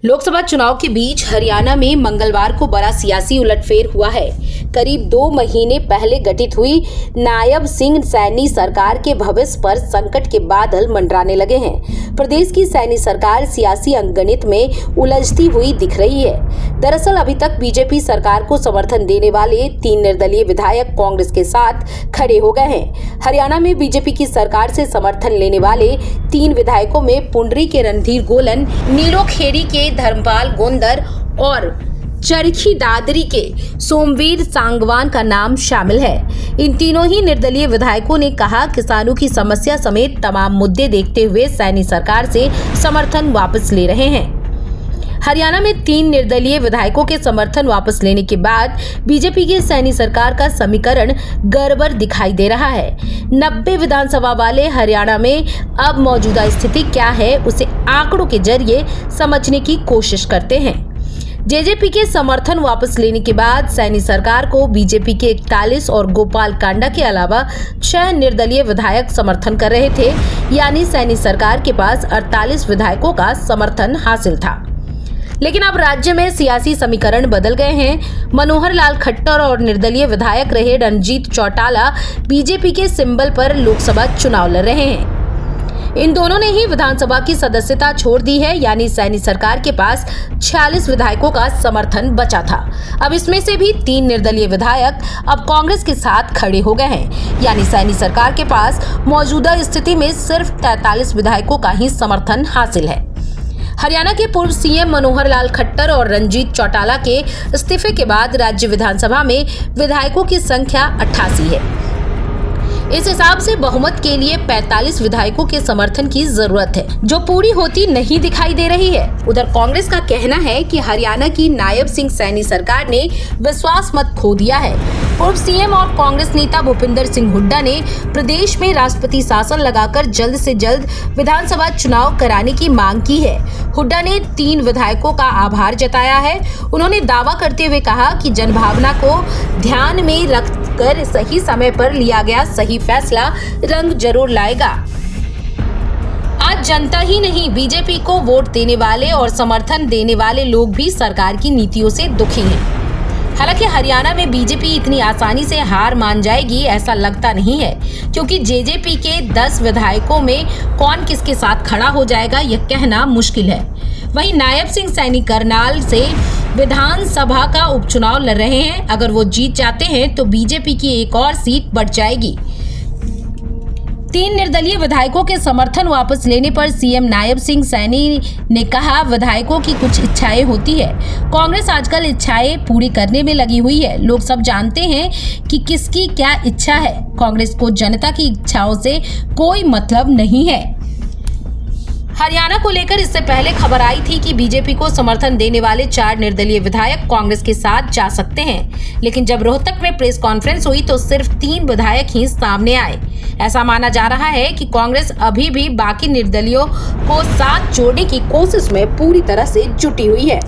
लोकसभा चुनाव के बीच हरियाणा में मंगलवार को बड़ा सियासी उलटफेर हुआ है। करीब 2 महीने पहले गठित हुई नायब सिंह सैनी सरकार के भविष्य पर संकट के बादल मंडराने लगे हैं। प्रदेश की सैनी सरकार सियासी अंकगणित में उलझती हुई दिख रही है। दरअसल अभी तक बीजेपी सरकार को समर्थन देने वाले 3 निर्दलीय विधायक कांग्रेस के साथ खड़े हो गए हैं। हरियाणा में बीजेपी की सरकार से समर्थन लेने वाले 3 विधायकों में पुंडरी के रणधीर गोलन, नीलोखेड़ी के धर्मपाल गोंदर और चरखी दादरी के सोमवीर सांगवान का नाम शामिल है। इन तीनों ही निर्दलीय विधायकों ने कहा, किसानों की समस्या समेत तमाम मुद्दे देखते हुए सैनी सरकार से समर्थन वापस ले रहे हैं। हरियाणा में 3 निर्दलीय विधायकों के समर्थन वापस लेने के बाद बीजेपी की सैनी सरकार का समीकरण गड़बड़ दिखाई दे रहा है। 90 विधानसभा वाले हरियाणा में अब मौजूदा स्थिति क्या है, उसे आंकड़ों के जरिए समझने की कोशिश करते हैं। जेजेपी के समर्थन वापस लेने के बाद सैनी सरकार को बीजेपी के 41 और गोपाल कांडा के अलावा 6 निर्दलीय विधायक समर्थन कर रहे थे, यानी सैनी सरकार के पास 48 विधायकों का समर्थन हासिल था। लेकिन अब राज्य में सियासी समीकरण बदल गए हैं। मनोहर लाल खट्टर और निर्दलीय विधायक रहे रणजीत चौटाला बीजेपी के सिंबल पर लोकसभा चुनाव लड़ रहे हैं। इन दोनों ने ही विधानसभा की सदस्यता छोड़ दी है, यानी सैनी सरकार के पास 46 विधायकों का समर्थन बचा था। अब इसमें से भी 3 निर्दलीय विधायक अब कांग्रेस के साथ खड़े हो गए हैं, यानी सैनी सरकार के पास मौजूदा स्थिति में सिर्फ 43 विधायकों का ही समर्थन हासिल है। हरियाणा के पूर्व सीएम मनोहर लाल खट्टर और रणजीत चौटाला के इस्तीफे के बाद राज्य विधानसभा में विधायकों की संख्या 88 है। इस हिसाब से बहुमत के लिए 45 विधायकों के समर्थन की जरूरत है, जो पूरी होती नहीं दिखाई दे रही है। उधर कांग्रेस का कहना है कि हरियाणा की नायब सिंह सैनी सरकार ने विश्वास मत खो दिया है। पूर्व सीएम और कांग्रेस नेता भूपिंदर सिंह हुड्डा ने प्रदेश में राष्ट्रपति शासन लगाकर जल्द से जल्द विधानसभा चुनाव कराने की मांग की है। हुड्डा ने 3 विधायकों का आभार जताया है। उन्होंने दावा करते हुए कहा कि जनभावना को ध्यान में रखकर सही समय पर लिया गया सही फैसला रंग जरूर लाएगा। आज जनता ही नहीं, बीजेपी को वोट देने वाले और समर्थन देने वाले लोग भी सरकार की नीतियों से दुखी हैं। हालांकि हरियाणा में बीजेपी इतनी आसानी से हार मान जाएगी ऐसा लगता नहीं है, क्योंकि जेजेपी के 10 विधायकों में कौन किसके साथ खड़ा हो जाएगा यह कहना मुश्किल है। वहीं नायब सिंह सैनी करनाल से विधानसभा का उपचुनाव लड़ रहे हैं। अगर वो जीत जाते हैं तो बीजेपी की एक और सीट बढ़ जाएगी। 3 निर्दलीय विधायकों के समर्थन वापस लेने पर सीएम नायब सिंह सैनी ने कहा, विधायकों की कुछ इच्छाएं होती है। कांग्रेस आजकल इच्छाएं पूरी करने में लगी हुई है। लोग सब जानते हैं कि किसकी क्या इच्छा है। कांग्रेस को जनता की इच्छाओं से कोई मतलब नहीं है। हरियाणा को लेकर इससे पहले खबर आई थी कि बीजेपी को समर्थन देने वाले 4 निर्दलीय विधायक कांग्रेस के साथ जा सकते हैं, लेकिन जब रोहतक में प्रेस कॉन्फ्रेंस हुई तो सिर्फ 3 विधायक ही सामने आए। ऐसा माना जा रहा है कि कांग्रेस अभी भी बाकी निर्दलीयों को साथ जोड़ने की कोशिश में पूरी तरह से जुटी हुई है।